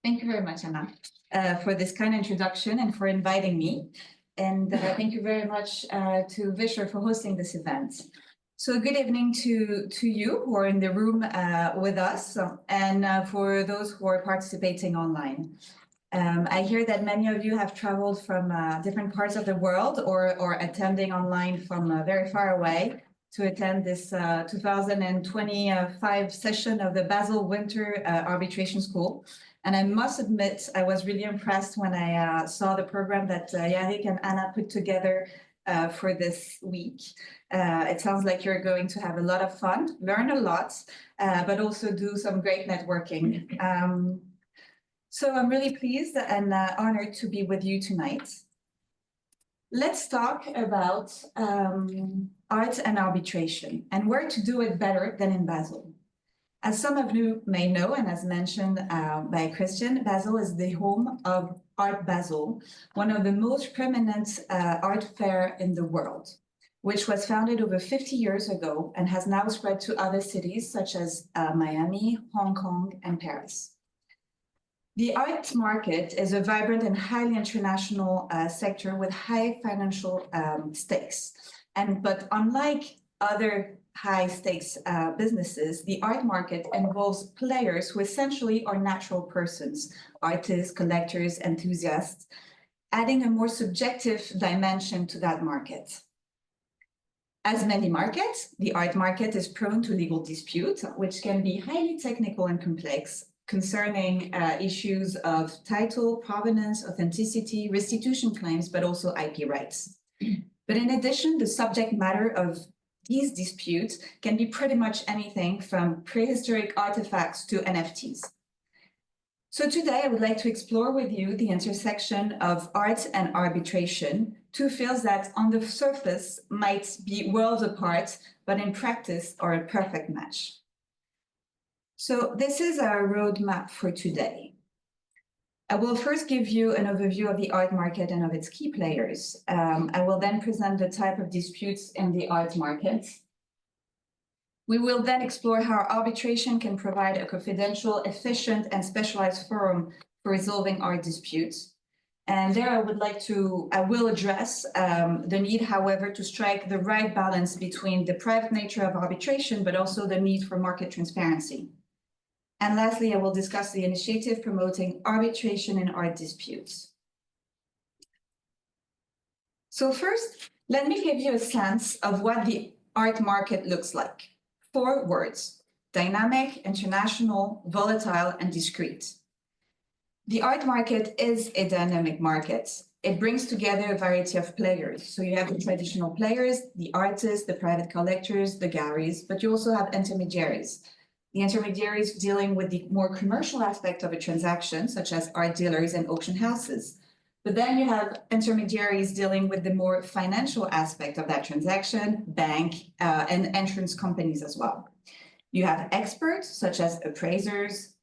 Thank you very much, Anna, for this kind introduction and for inviting me. And thank you very much to Vischer for hosting this event. So good evening to you who are in the room with us and for those who are participating online. I hear that many of you have traveled from different parts of the world or attending online from very far away to attend this 2025 session of the Basel Winter Arbitration School. And I must admit, I was really impressed when I saw the program that Yarik and Anna put together for this week. It sounds like you're going to have a lot of fun, learn a lot, but also do some great networking. So I'm really pleased and honored to be with you tonight. Let's talk about art and arbitration and where to do it better than in Basel. As some of you may know, and as mentioned by Christian, Basel is the home of Art Basel, one of the most prominent art fair in the world, which was founded over 50 years ago and has now spread to other cities such as Miami, Hong Kong, and Paris. The art market is a vibrant and highly international sector with high financial stakes. But unlike other high-stakes businesses, the art market involves players who essentially are natural persons, artists, collectors, enthusiasts, adding a more subjective dimension to that market. As many markets, the art market is prone to legal dispute, which can be highly technical and complex, concerning issues of title, provenance, authenticity, restitution claims, but also IP rights. But in addition, the subject matter of these disputes can be pretty much anything from prehistoric artifacts to NFTs. So today I would like to explore with you the intersection of art and arbitration, two fields that on the surface might be worlds apart, but in practice are a perfect match. So this is our roadmap for today. I will first give you an overview of the art market and of its key players. I will then present the type of disputes in the art market. We will then explore how arbitration can provide a confidential, efficient, and specialized forum for resolving art disputes. And there I will address the need, however, to strike the right balance between the private nature of arbitration, but also the need for market transparency. And lastly, I will discuss the initiative promoting arbitration in art disputes. So first, let me give you a sense of what the art market looks like. 4 words: dynamic, international, volatile, and discrete. The art market is a dynamic market. It brings together a variety of players. So you have the traditional players, the artists, the private collectors, the galleries, but you also have intermediaries. The intermediaries dealing with the more commercial aspect of a transaction, such as art dealers and auction houses. But then you have intermediaries dealing with the more financial aspect of that transaction, bank and insurance companies as well. You have experts, such as appraisers,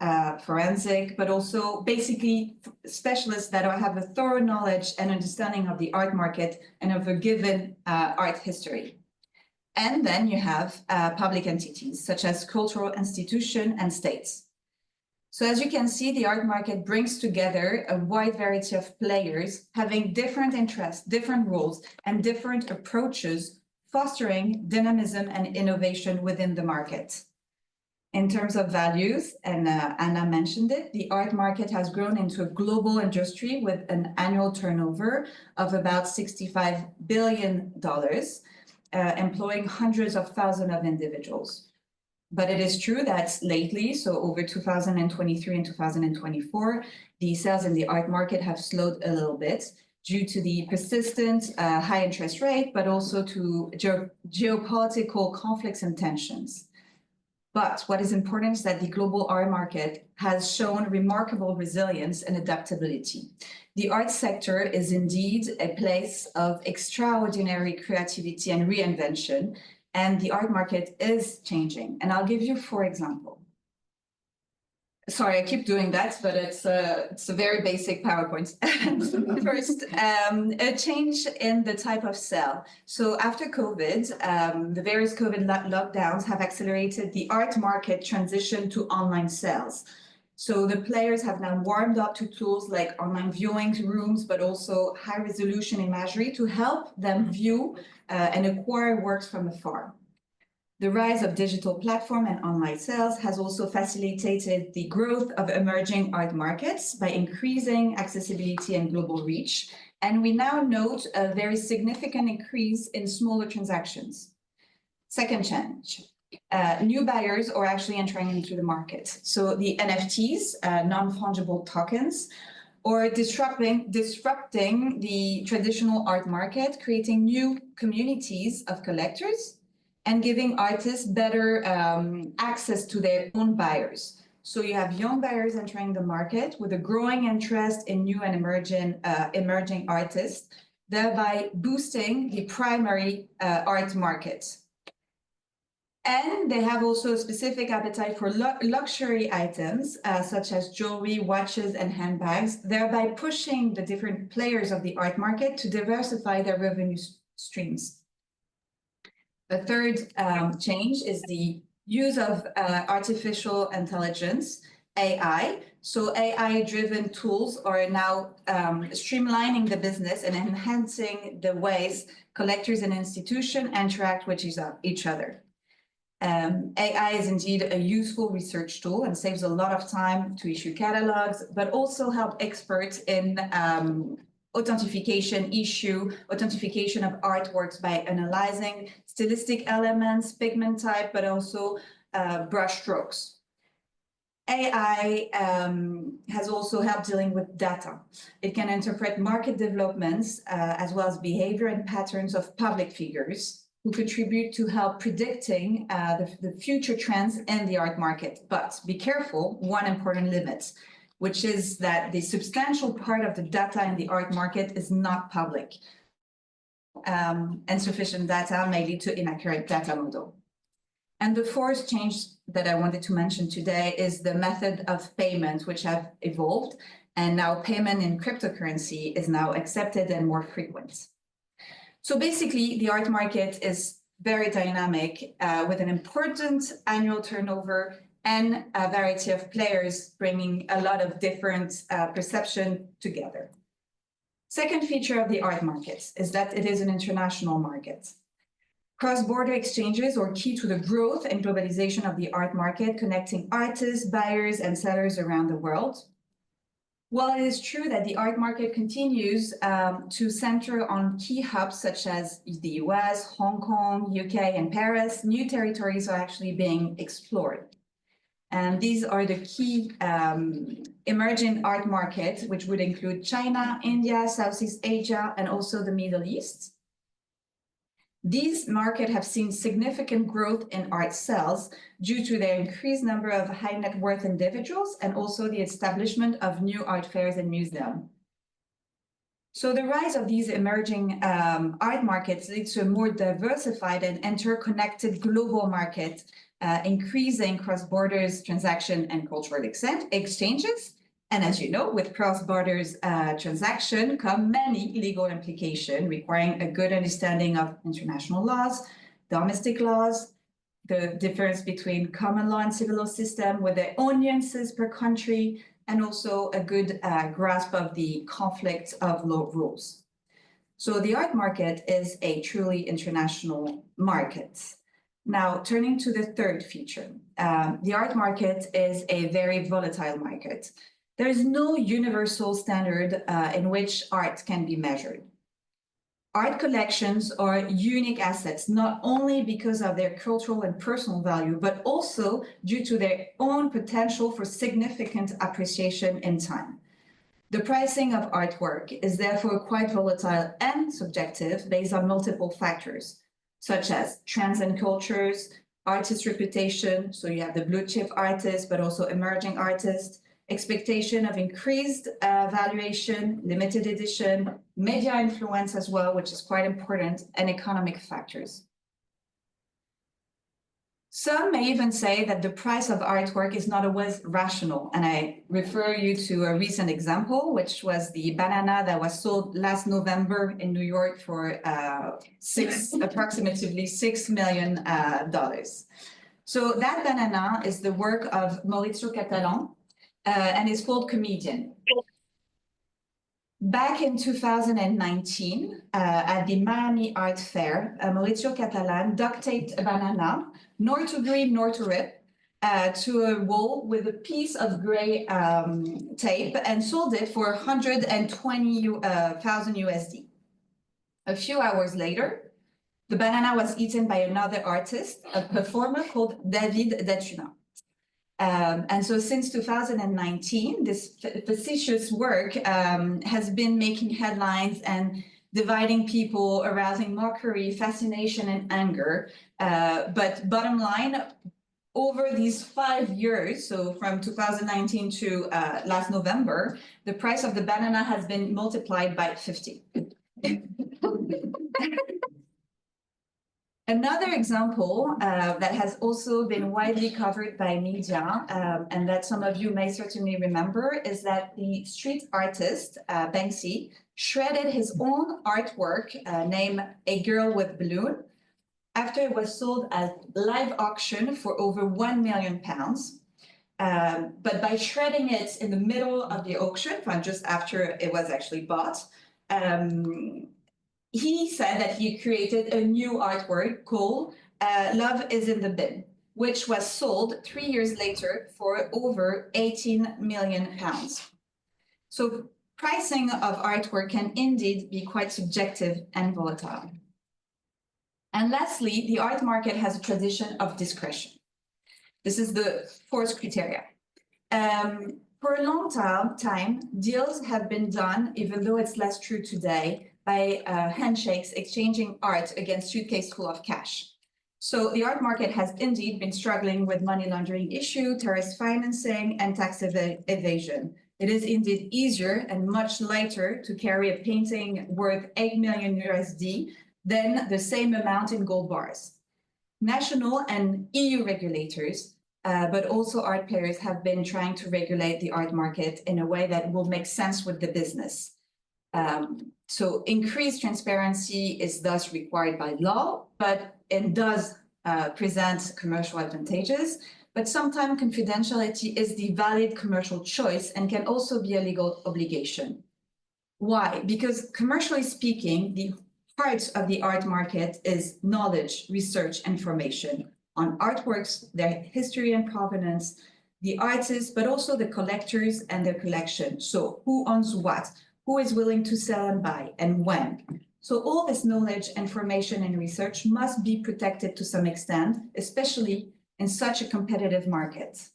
forensic, but also basically specialists that have a thorough knowledge and understanding of the art market and of a given art history. And then you have public entities, such as cultural institutions and states. So as you can see, the art market brings together a wide variety of players having different interests, different rules, and different approaches, fostering dynamism and innovation within the market. In terms of values, and Anna mentioned it, the art market has grown into a global industry with an annual turnover of about $65 billion. Employing hundreds of thousands of individuals. But it is true that lately, so over 2023 and 2024, the sales in the art market have slowed a little bit due to the persistent high interest rate, but also to geopolitical conflicts and tensions. But what is important is that the global art market has shown remarkable resilience and adaptability. The art sector is indeed a place of extraordinary creativity and reinvention, and the art market is changing. And I'll give you 4 examples. Sorry, I keep doing that, but it's a very basic PowerPoint. First, a change in the type of sale. So after COVID, the various COVID lockdowns have accelerated the art market transition to online sales. So the players have now warmed up to tools like online viewing rooms, but also high resolution imagery to help them view and acquire works from afar. The rise of digital platform and online sales has also facilitated the growth of emerging art markets by increasing accessibility and global reach. And we now note a very significant increase in smaller transactions. Second change, new buyers are actually entering into the market. So the NFTs, non-fungible tokens, are disrupting the traditional art market, creating new communities of collectors and giving artists better access to their own buyers. So you have young buyers entering the market with a growing interest in new and emerging artists, thereby boosting the primary art market. And they have also a specific appetite for luxury items, such as jewelry, watches, and handbags, thereby pushing the different players of the art market to diversify their revenue streams. The third change is the use of artificial intelligence, AI. So AI-driven tools are now streamlining the business and enhancing the ways collectors and institutions interact with each other. AI is indeed a useful research tool and saves a lot of time to issue catalogs, but also help experts in authentication of artworks by analyzing stylistic elements, pigment type, but also brush strokes. AI has also helped dealing with data. It can interpret market developments as well as behavior and patterns of public figures who contribute to help predicting the future trends in the art market. But be careful, one important limit, which is that the substantial part of the data in the art market is not public. Insufficient data may lead to inaccurate data model. And the fourth change that I wanted to mention today is the method of payment, which have evolved, and now payment in cryptocurrency is now accepted and more frequent. So basically, the art market is very dynamic with an important annual turnover and a variety of players bringing a lot of different perception together. Second feature of the art market is that it is an international market. Cross-border exchanges are key to the growth and globalization of the art market, connecting artists, buyers, and sellers around the world. While it is true that the art market continues to center on key hubs such as the US, Hong Kong, UK, and Paris, new territories are actually being explored. And these are the key emerging art markets, which would include China, India, Southeast Asia, and also the Middle East. These markets have seen significant growth in art sales due to their increased number of high net worth individuals and also the establishment of new art fairs and museums. So the rise of these emerging art markets leads to a more diversified and interconnected global market, increasing cross-border transaction and cultural exchanges. And as you know, with cross-border transaction come many legal implications requiring a good understanding of international laws, domestic laws, the difference between common law and civil law system with their own nuances per country, and also a good grasp of the conflict of law rules. So the art market is a truly international market. Now, turning to the third feature, the art market is a very volatile market. There is no universal standard in which art can be measured. Art collections are unique assets, not only because of their cultural and personal value, but also due to their own potential for significant appreciation in time. The pricing of artwork is therefore quite volatile and subjective based on multiple factors, such as trends and cultures, artist reputation, so you have the blue chip artists, but also emerging artists, expectation of increased valuation, limited edition, media influence as well, which is quite important, and economic factors. Some may even say that the price of artwork is not always rational. And I refer you to a recent example, which was the banana that was sold last November in New York for approximately $6 million. So that banana is the work of Maurizio Catalan, and it's called Comedian. Back in 2019, at the Miami Art Fair, Maurizio Catalan duct taped a banana, nor to green nor to rip, to a wall with a piece of gray tape and sold it for 120,000 USD. A few hours later, the banana was eaten by another artist, a performer called David Datuna. And so since 2019, this facetious work has been making headlines and dividing people, arousing mockery, fascination, and anger. But bottom line, over these 5 years, so from 2019 to last November, the price of the banana has been multiplied by 50. Another example that has also been widely covered by media, and that some of you may certainly remember, is that the street artist, Banksy, shredded his own artwork named A Girl with Balloon after it was sold at live auction for over £1 million. But by shredding it in the middle of the auction, just after it was actually bought, he said that he created a new artwork called Love is in the Bin, which was sold 3 years later for over £18 million. So pricing of artwork can indeed be quite subjective and volatile. And lastly, the art market has a tradition of discretion. This is the fourth criteria. For a long time, deals have been done, even though it's less true today, by handshakes exchanging art against suitcase full of cash. So the art market has indeed been struggling with money laundering issue, terrorist financing, and tax evasion. It is indeed easier and much lighter to carry a painting worth 8 million USD than the same amount in gold bars. National and EU regulators, but also art players have been trying to regulate the art market in a way that will make sense with the business. So increased transparency is thus required by law, but it does present commercial advantages. But sometimes confidentiality is the valid commercial choice and can also be a legal obligation. Why? Because commercially speaking, the heart of the art market is knowledge, research, information on artworks, their history and provenance, the artists, but also the collectors and their collection. So who owns what? Who is willing to sell and buy, and when? So all this knowledge, information, and research must be protected to some extent, especially in such a competitive market.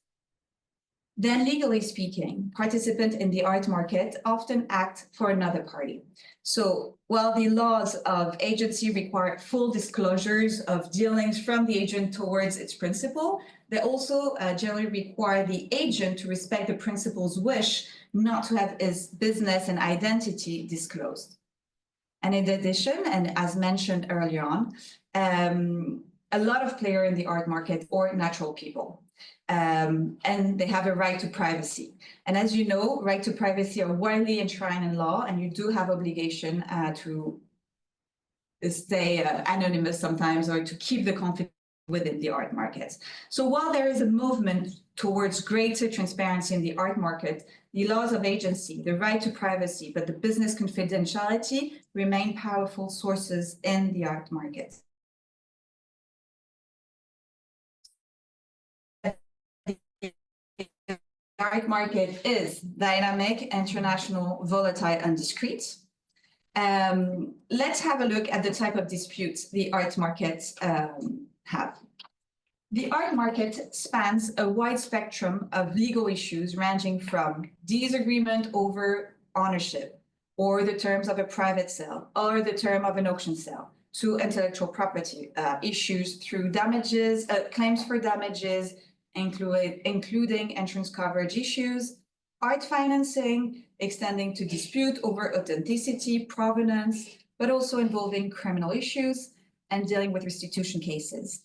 Then, legally speaking, participants in the art market often act for another party. So while the laws of agency require full disclosures of dealings from the agent towards its principal, they also generally require the agent to respect the principal's wish not to have his business and identity disclosed. And in addition, and as mentioned earlier on, a lot of players in the art market are natural people. And they have a right to privacy. And as you know, right to privacy are widely enshrined in law, and you do have obligation to stay anonymous sometimes, or to keep the confidence within the art market. So while there is a movement towards greater transparency in the art market, the laws of agency, the right to privacy, but the business confidentiality remain powerful sources in the art market. The art market is dynamic, international, volatile, and discrete. Let's have a look at the type of disputes the art markets have. The art market spans a wide spectrum of legal issues ranging from disagreement over ownership, or the terms of a private sale, or the term of an auction sale, to intellectual property issues through damages, claims for damages, including insurance coverage issues, art financing, extending to dispute over authenticity, provenance, but also involving criminal issues and dealing with restitution cases.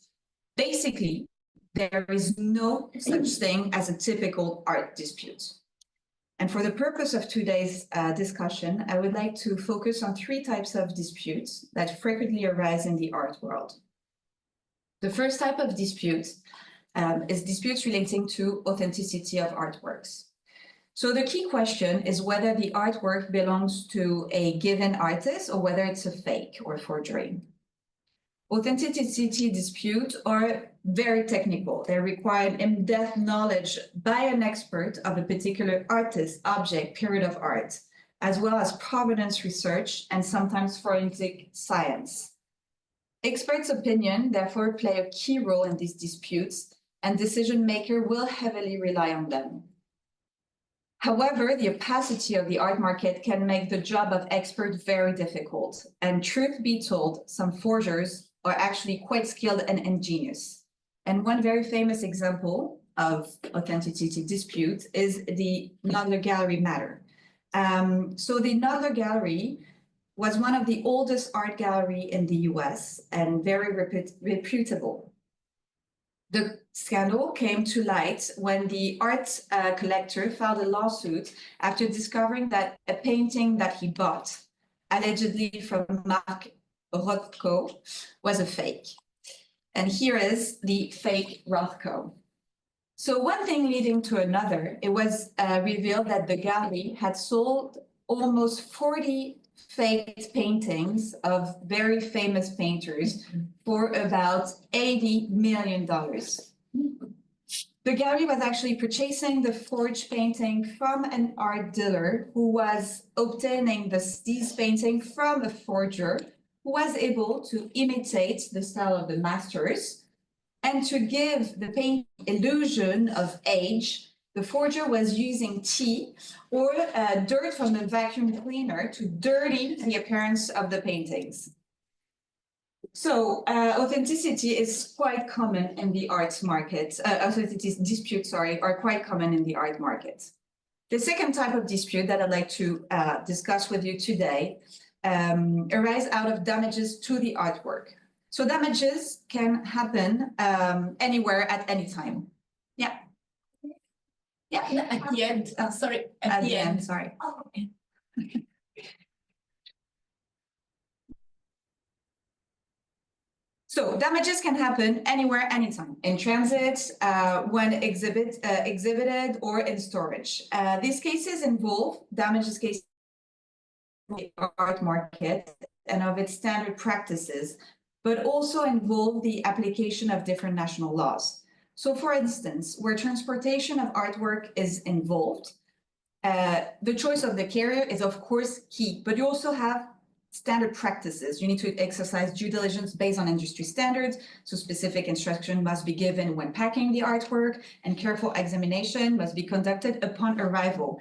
Basically, there is no such thing as a typical art dispute. And for the purpose of today's discussion, I would like to focus on three types of disputes that frequently arise in the art world. The first type of dispute is disputes relating to authenticity of artworks. So the key question is whether the artwork belongs to a given artist or whether it's a fake or forgery. Authenticity disputes are very technical. They require in-depth knowledge by an expert of a particular artist, object, period of art, as well as provenance research and sometimes forensic science. Experts' opinion, therefore, play a key role in these disputes, and decision-maker will heavily rely on them. However, the opacity of the art market can make the job of expert very difficult. And truth be told, some forgers are actually quite skilled and ingenious. And one very famous example of authenticity dispute is the Knoedler Gallery matter. So the Knoedler Gallery was one of the oldest art gallery in the US and very reputable. The scandal came to light when the art collector filed a lawsuit after discovering that a painting that he bought, allegedly from Mark Rothko, was a fake. And here is the fake Rothko. So one thing leading to another, it was revealed that the gallery had sold almost 40 faked paintings of very famous painters for about $80 million. The gallery was actually purchasing the forged painting from an art dealer who was obtaining these paintings from a forger who was able to imitate the style of the masters and to give the paint illusion of age. The forger was using tea or dirt from a vacuum cleaner to dirty the appearance of the paintings. So authenticity is quite common in the arts market. Authenticity disputes, are quite common in the art market. The second type of dispute that I'd like to discuss with you today arise out of damages to the artwork. So damages can happen anywhere at any time. Yeah. Yeah, at the end. Sorry, at the end. Sorry. Oh, okay. So damages can happen anywhere, anytime, in transit, when exhibited, or in storage. These cases involve damages cases in the art market and of its standard practices, but also involve the application of different national laws. So for instance, where transportation of artwork is involved, the choice of the carrier is of course key, but you also have standard practices. You need to exercise due diligence based on industry standards. So specific instruction must be given when packing the artwork and careful examination must be conducted upon arrival.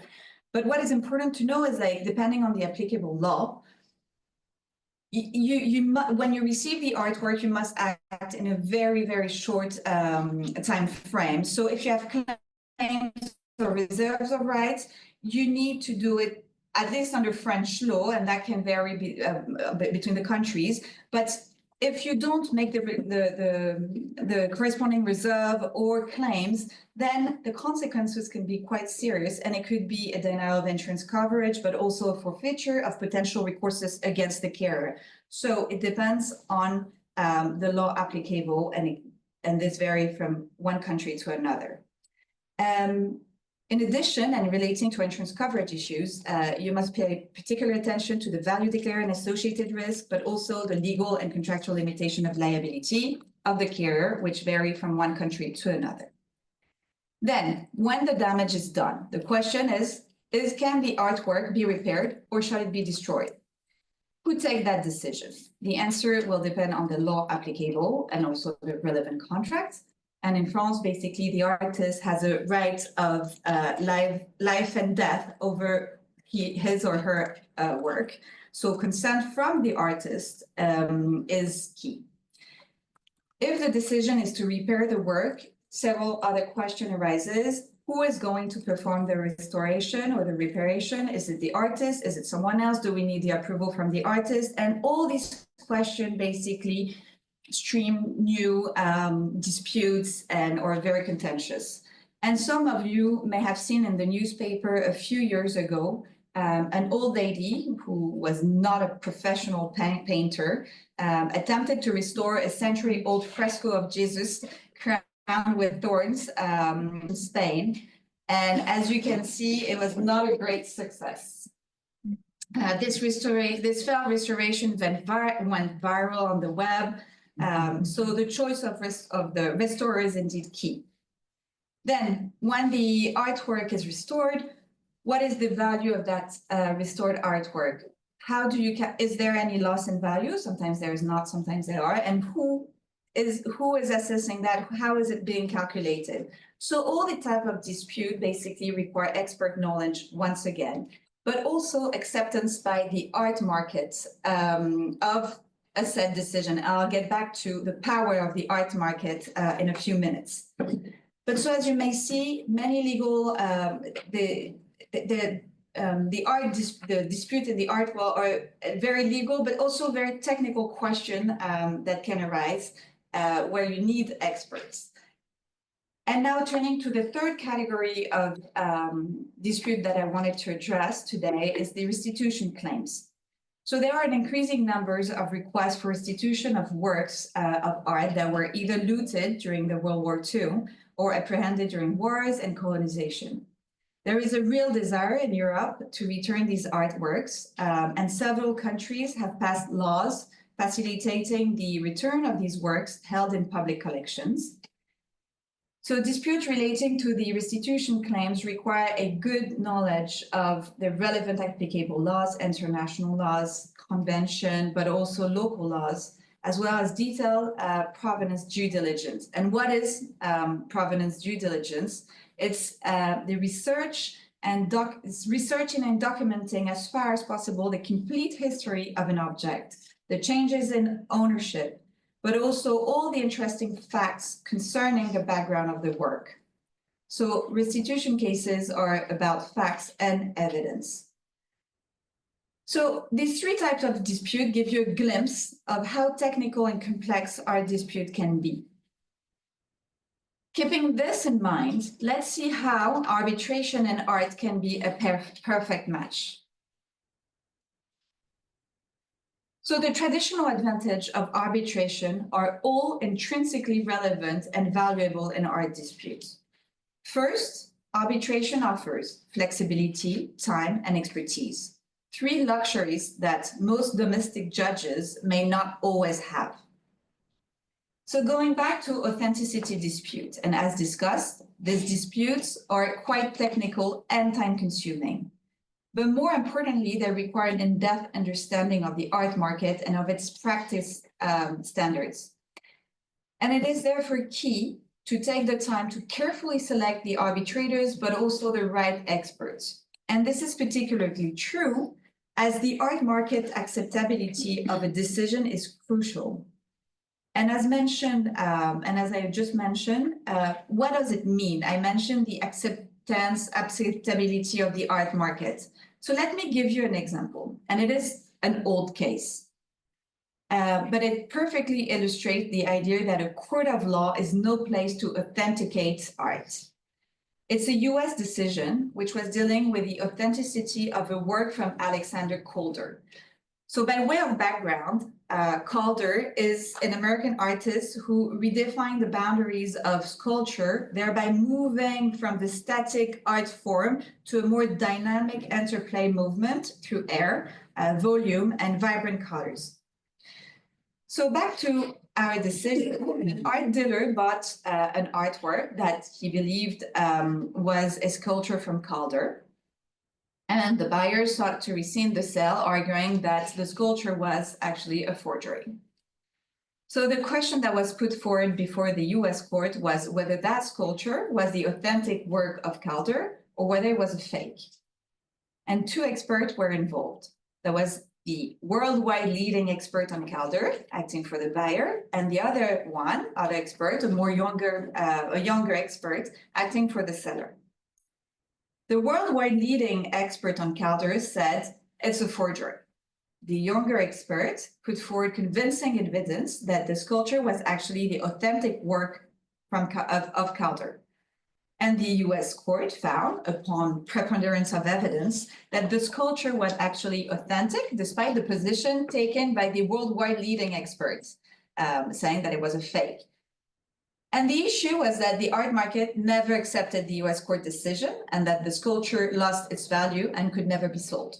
But what is important to know is like, depending on the applicable law, when you receive the artwork, you must act in a very, very short time frame. So if you have claims or reserves of rights, you need to do it at least under French law, and that can vary between the countries. But if you don't make the corresponding reserve or claims, then the consequences can be quite serious, and it could be a denial of insurance coverage, but also a forfeiture of potential recourses against the carrier. So it depends on the law applicable, and this varies from one country to another. In addition, and relating to insurance coverage issues, you must pay particular attention to the value declared and associated risk, but also the legal and contractual limitation of liability of the carrier, which vary from one country to another. Then, when the damage is done, the question is can the artwork be repaired or shall it be destroyed? Who takes that decision? The answer will depend on the law applicable and also the relevant contracts. And in France, basically, the artist has a right of life and death over his or her work. So consent from the artist is key. If the decision is to repair the work, several other questions arises. Who is going to perform the restoration or the reparation? Is it the artist? Is it someone else? Do we need the approval from the artist? And all these questions basically stream new disputes and are very contentious. And some of you may have seen in the newspaper a few years ago, an old lady who was not a professional painter attempted to restore a century-old fresco of Jesus crowned with thorns in Spain. And as you can see, it was not a great success. This failed restoration went viral on the web. So the choice of the restorer is indeed key. Then, when the artwork is restored, what is the value of that restored artwork? How do you, is there any loss in value? Sometimes there is not, sometimes there are. And who is assessing that? How is it being calculated? So all the type of dispute basically require expert knowledge once again, but also acceptance by the art market of a said decision. I'll get back to the power of the art market in a few minutes. But so as you may see, many legal, the dispute in the art world are very legal, but also very technical question that can arise where you need experts. And now turning to the third category of dispute that I wanted to address today is the restitution claims. So there are an increasing numbers of requests for restitution of works of art that were either looted during the World War II or apprehended during wars and colonization. There is a real desire in Europe to return these artworks, and several countries have passed laws facilitating the return of these works held in public collections. So disputes relating to the restitution claims require a good knowledge of the relevant applicable laws, international laws, convention, but also local laws, as well as detailed provenance due diligence. And what is provenance due diligence? It's the researching and documenting as far as possible the complete history of an object, the changes in ownership, but also all the interesting facts concerning the background of the work. So restitution cases are about facts and evidence. So these three types of dispute give you a glimpse of how technical and complex our dispute can be. Keeping this in mind, let's see how arbitration and art can be a perfect match. So the traditional advantage of arbitration are all intrinsically relevant and valuable in art disputes. First, arbitration offers flexibility, time, and expertise. Three luxuries that most domestic judges may not always have. So going back to authenticity dispute, and as discussed, these disputes are quite technical and time-consuming. But more importantly, they require an in-depth understanding of the art market and of its practice standards. And it is therefore key to take the time to carefully select the arbitrators, but also the right experts. And this is particularly true as the art market acceptability of a decision is crucial. And as mentioned, and as I just mentioned, what does it mean? I mentioned the acceptability of the art market. So let me give you an example, and it is an old case, but it perfectly illustrates the idea that a court of law is no place to authenticate art. It's a US decision which was dealing with the authenticity of a work from Alexander Calder. So by way of background, Calder is an American artist who redefined the boundaries of sculpture, thereby moving from the static art form to a more dynamic interplay movement through air, volume, and vibrant colors. So back to our decision, an art dealer bought an artwork that he believed was a sculpture from Calder. And the buyer sought to rescind the sale, arguing that the sculpture was actually a forgery. So the question that was put forward before the US court was whether that sculpture was the authentic work of Calder or whether it was a fake. And two experts were involved. There was the worldwide leading expert on Calder, acting for the buyer, and the other expert, a younger expert, acting for the seller. The worldwide leading expert on Calder said it's a forgery. The younger expert put forward convincing evidence that the sculpture was actually the authentic work of Calder. And the US court found, upon preponderance of evidence, that the sculpture was actually authentic, despite the position taken by the worldwide leading experts, saying that it was a fake. And the issue was that the art market never accepted the US court decision and that the sculpture lost its value and could never be sold.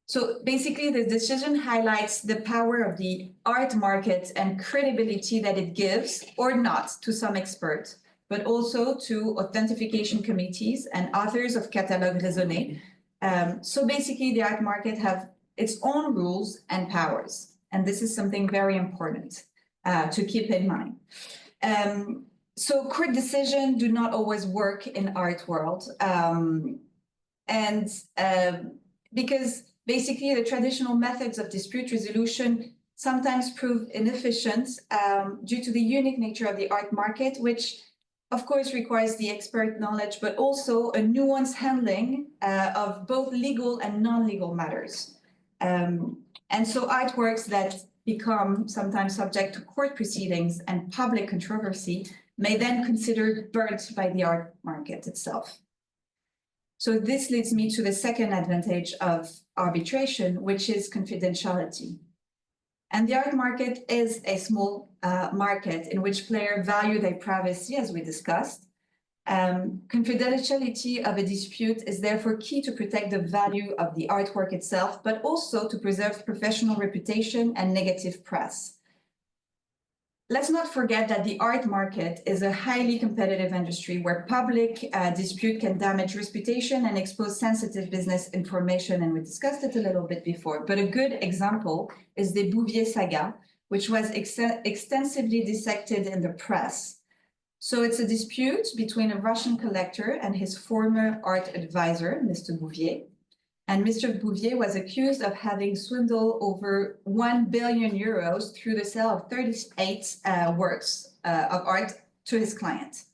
So basically, the decision highlights the power of the art market and credibility that it gives or not to some experts, but also to authentication committees and authors of catalogue raisonnés. So basically, the art market have its own rules and powers. And this is something very important to keep in mind. So court decisions do not always work in art world. Because basically the traditional methods of dispute resolution sometimes prove inefficient due to the unique nature of the art market, which of course requires the expert knowledge, but also a nuanced handling of both legal and non-legal matters. And so artworks that become sometimes subject to court proceedings and public controversy may then considered burnt by the art market itself. So this leads me to the second advantage of arbitration, which is confidentiality. And the art market is a small market in which players value their privacy, as we discussed. Confidentiality of a dispute is therefore key to protect the value of the artwork itself, but also to preserve professional reputation and negative press. Let's not forget that the art market is a highly competitive industry where public dispute can damage reputation and expose sensitive business information, and we discussed it a little bit before. But a good example is the Bouvier saga, which was extensively dissected in the press. So it's a dispute between a Russian collector and his former art advisor, Mr. Bouvier. And Mr. Bouvier was accused of having swindled over 1 billion euros through the sale of 38 works of art to his client.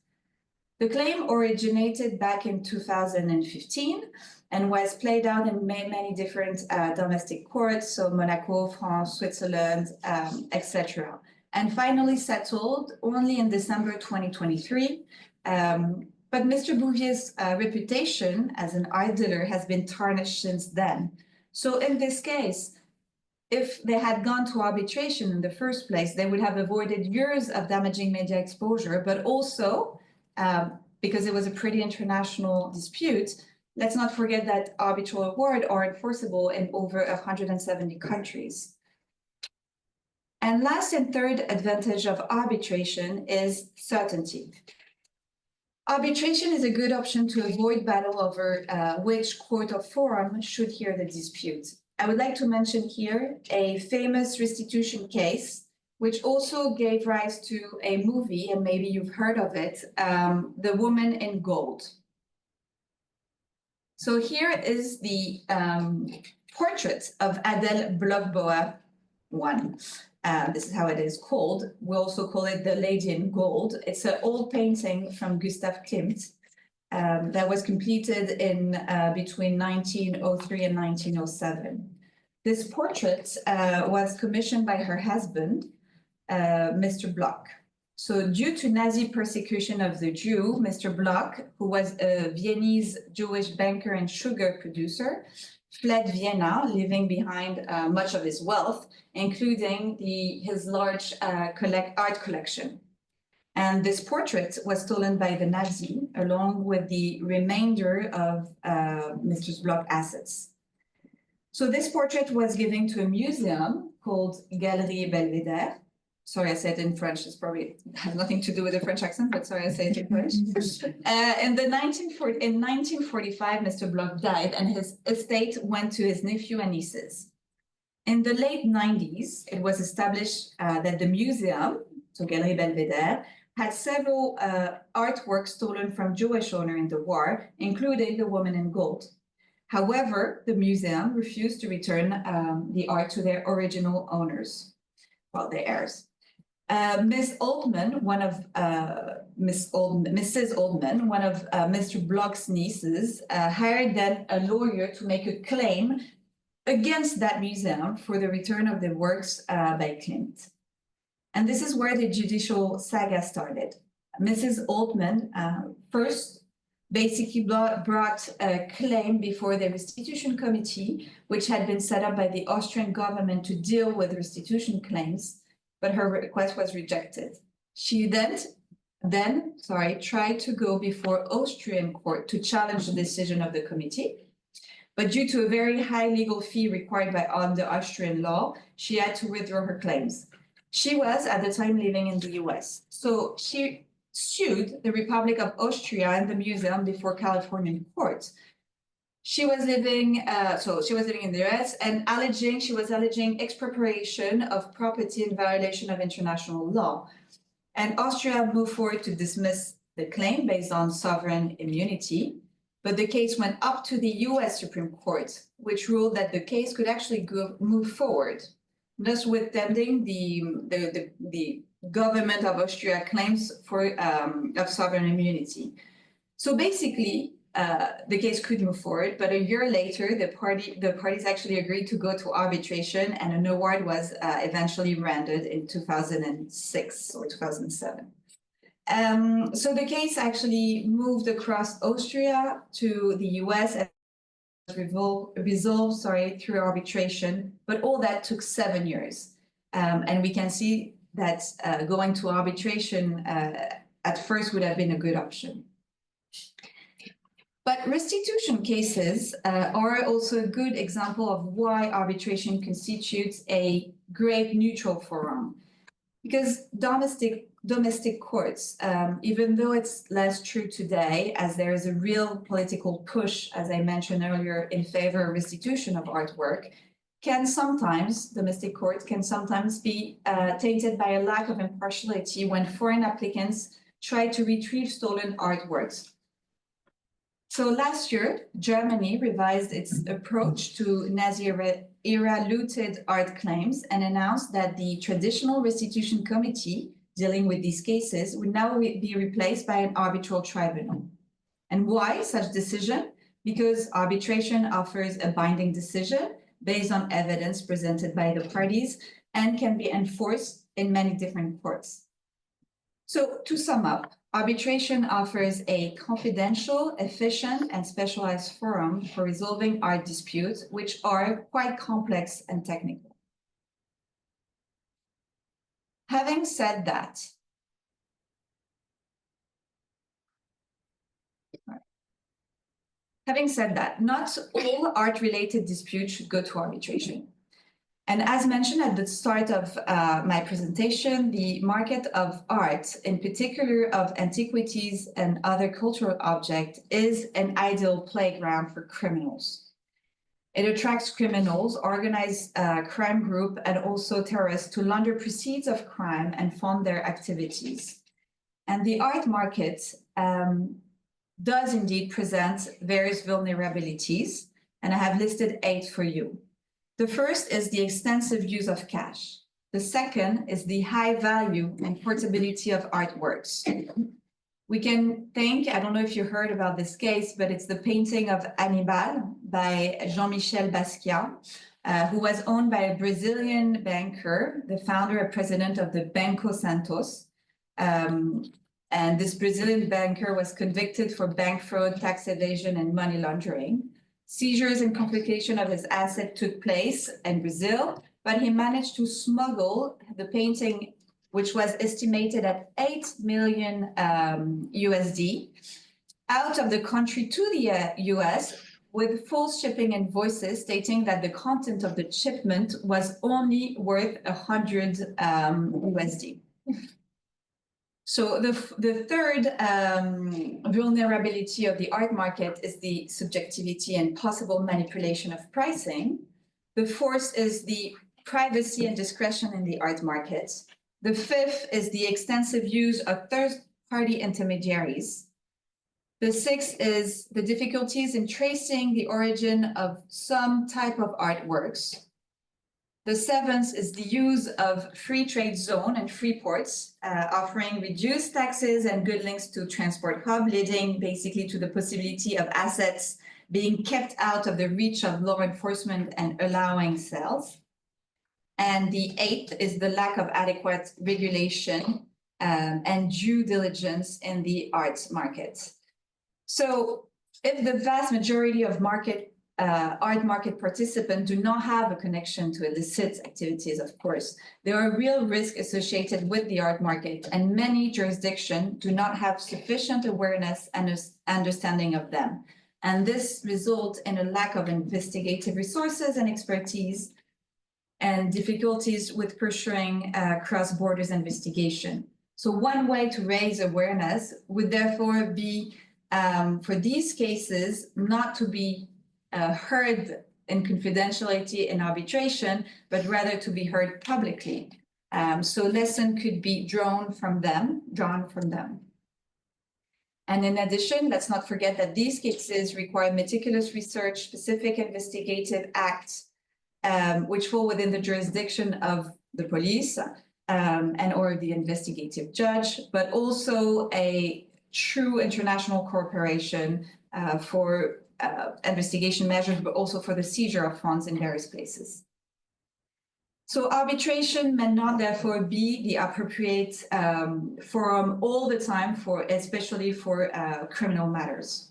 The claim originated back in 2015 and was played out in many different domestic courts, so Monaco, France, Switzerland, etc. And finally settled only in December 2023. But Mr. Bouvier's reputation as an art dealer has been tarnished since then. So in this case, if they had gone to arbitration in the first place, they would have avoided years of damaging media exposure, but also, because it was a pretty international dispute, let's not forget that arbitral awards are enforceable in over 170 countries. And last and third advantage of arbitration is certainty. Arbitration is a good option to avoid battle over which court or forum should hear the dispute. I would like to mention here a famous restitution case, which also gave rise to a movie, and maybe you've heard of it, The Woman in Gold. So here is the portrait of Adele Bloch-Boer I. This is how it is called. We also call it the Lady in Gold. It's an old painting from Gustav Klimt that was completed in between 1903 and 1907. This portrait was commissioned by her husband, Mr. Bloch. So due to Nazi persecution of the Jew, Mr. Bloch, who was a Viennese Jewish banker and sugar producer, fled Vienna, leaving behind much of his wealth, including his large art collection. And this portrait was stolen by the Nazi, along with the remainder of Mr. Bloch's assets. So this portrait was given to a museum called Galerie Belvédère. Sorry, I said it in French. It's probably has nothing to do with the French accent, but sorry, I say it in French. In 1945, Mr. Bloch died, and his estate went to his nephew and nieces. In the late 90s, it was established that the museum, so Galerie Belvédère, had several artworks stolen from Jewish owners in the war, including The Woman in Gold. However, the museum refused to return the art to their original owners, well, their heirs. Mrs. Altmann, one of Mr. Bloch's nieces, hired then a lawyer to make a claim against that museum for the return of the works by Klimt. And this is where the judicial saga started. Mrs. Altmann first basically brought a claim before the restitution committee, which had been set up by the Austrian government to deal with restitution claims, but her request was rejected. She then tried to go before Austrian court to challenge the decision of the committee. But due to a very high legal fee required by under Austrian law, she had to withdraw her claims. She was at the time living in the US. So she sued the Republic of Austria and the museum before Californian court. She was living in the US and she was alleging expropriation of property in violation of international law. And Austria moved forward to dismiss the claim based on sovereign immunity. But the case went up to the US Supreme Court, which ruled that the case could actually move forward, thus withstanding the government of Austria claims of sovereign immunity. So basically, the case could move forward, but a year later, the parties actually agreed to go to arbitration, and an award was eventually rendered in 2006 or 2007. So the case actually moved across Austria to the US and was resolved through arbitration, but all that took 7 years. And we can see that going to arbitration at first would have been a good option. But restitution cases are also a good example of why arbitration constitutes a great neutral forum. Because domestic courts, even though it's less true today, as there is a real political push, as I mentioned earlier, in favor of restitution of artwork, domestic courts can sometimes be tainted by a lack of impartiality when foreign applicants try to retrieve stolen artworks. So last year, Germany revised its approach to Nazi-era looted art claims and announced that the traditional restitution committee dealing with these cases would now be replaced by an arbitral tribunal. And why such decision? Because arbitration offers a binding decision based on evidence presented by the parties and can be enforced in many different courts. So to sum up, arbitration offers a confidential, efficient, and specialized forum for resolving art disputes, which are quite complex and technical. Having said that, not all art-related disputes should go to arbitration. And as mentioned at the start of my presentation, the market of art, in particular of antiquities and other cultural objects, is an ideal playground for criminals. It attracts criminals, organized crime group, and also terrorists to launder proceeds of crime and fund their activities. And the art market does indeed present various vulnerabilities, and I have listed 8 for you. The first is the extensive use of cash. The second is the high value and portability of artworks. We can think, I don't know if you heard about this case, but it's the painting of Hannibal by Jean-Michel Basquiat, who was owned by a Brazilian banker, the founder and president of the Banco Santos. And this Brazilian banker was convicted for bank fraud, tax evasion, and money laundering. Seizures and confiscation of his asset took place in Brazil, but he managed to smuggle the painting, which was estimated at 8 million USD, out of the country to the US with false shipping invoices stating that the content of the shipment was only worth 100 USD. So the third vulnerability of the art market is the subjectivity and possible manipulation of pricing. The fourth is the privacy and discretion in the art market. The fifth is the extensive use of third-party intermediaries. The sixth is the difficulties in tracing the origin of some type of artworks. The seventh is the use of free trade zone and free ports, offering reduced taxes and good links to transport hub, leading basically to the possibility of assets being kept out of the reach of law enforcement and allowing sales. And the eighth is the lack of adequate regulation and due diligence in the arts market. So if the vast majority of market art market participants do not have a connection to illicit activities, of course. There are real risks associated with the art market, and many jurisdictions do not have sufficient awareness and understanding of them. And this results in a lack of investigative resources and expertise and difficulties with pursuing cross-border investigation. So one way to raise awareness would therefore be for these cases not to be heard in confidentiality in arbitration, but rather to be heard publicly. So lesson could be drawn from them. And in addition, let's not forget that these cases require meticulous research, specific investigative acts, which fall within the jurisdiction of the police and or the investigative judge, but also a true international cooperation for investigation measures, but also for the seizure of funds in various places. So arbitration may not therefore be the appropriate forum all the time for, especially for criminal matters.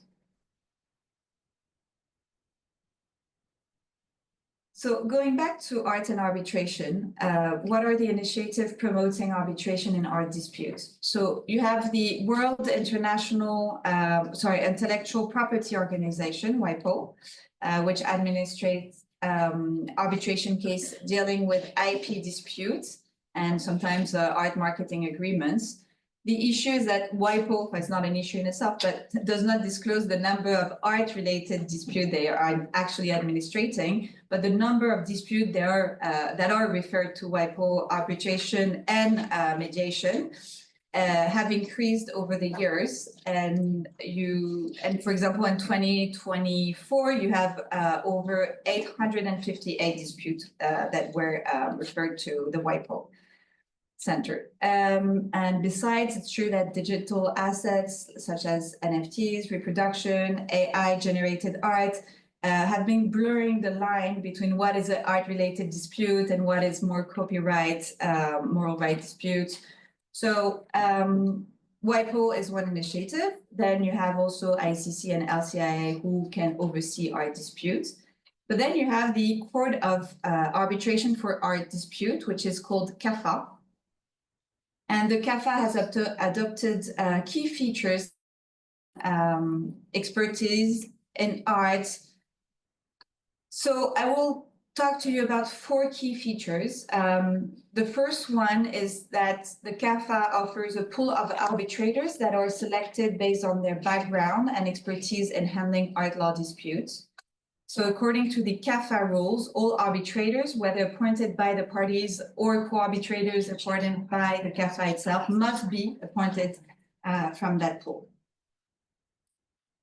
So going back to art and arbitration, what are the initiatives promoting arbitration in art disputes? So you have the World Intellectual Property Organization, WIPO, which administrates arbitration case dealing with IP disputes and sometimes art marketing agreements. The issue is that WIPO is not an issue in itself, but does not disclose the number of art-related disputes they are actually administrating, but the number of disputes that are referred to WIPO arbitration and mediation have increased over the years. And for example, in 2024, you have over 858 disputes that were referred to the WIPO Center. And besides, it's true that digital assets such as NFTs, reproduction, AI-generated art have been blurring the line between what is an art-related dispute and what is more copyright, moral right dispute. So WIPO is one initiative. Then you have also ICC and LCIA who can oversee art disputes. But then you have the Court of Arbitration for Art Dispute, which is called CAFA. And the CAFA has adopted key features, expertise in art. So I will talk to you about 4 key features. The first one is that the CAFA offers a pool of arbitrators that are selected based on their background and expertise in handling art law disputes. So according to the CAFA rules, all arbitrators, whether appointed by the parties or co-arbitrators appointed by the CAFA itself, must be appointed from that pool.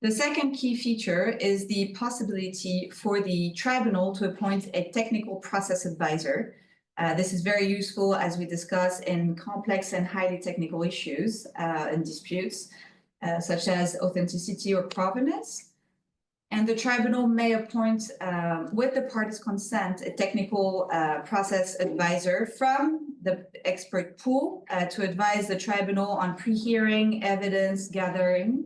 The second key feature is the possibility for the tribunal to appoint a technical process advisor. This is very useful, as we discuss, in complex and highly technical issues and disputes, such as authenticity or provenance. And the tribunal may appoint, with the parties' consent, a technical process advisor from the expert pool to advise the tribunal on pre-hearing evidence gathering,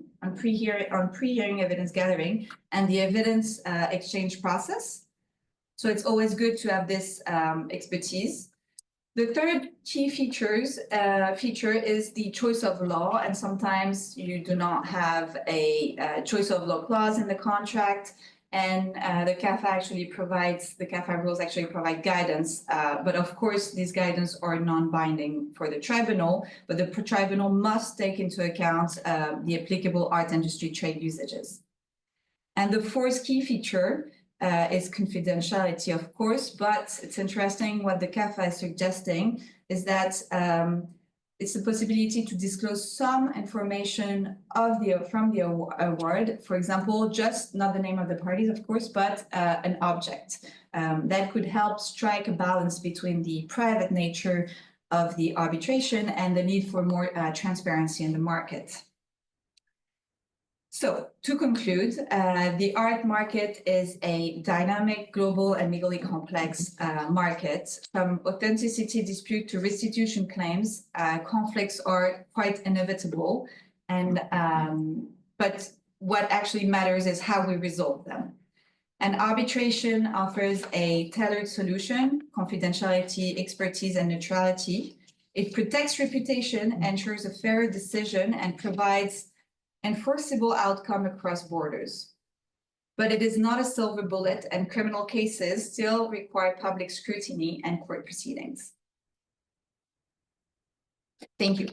and the evidence exchange process. So it's always good to have this expertise. The third key feature is the choice of law, and sometimes you do not have a choice of law clause in the contract, and the CAFA rules actually provide guidance, but of course these guidance are non-binding for the tribunal, but the tribunal must take into account the applicable art industry trade usages. And the fourth key feature is confidentiality, of course, but it's interesting what the CAFA is suggesting is that it's the possibility to disclose some information from the award. For example, just not the name of the parties, of course, but an object that could help strike a balance between the private nature of the arbitration and the need for more transparency in the market. So to conclude, the art market is a dynamic, global, and legally complex market. From authenticity dispute to restitution claims, conflicts are quite inevitable, and but what actually matters is how we resolve them. And arbitration offers a tailored solution, confidentiality, expertise, and neutrality. It protects reputation, ensures a fair decision, and provides enforceable outcome across borders. But it is not a silver bullet, and criminal cases still require public scrutiny and court proceedings. Thank you.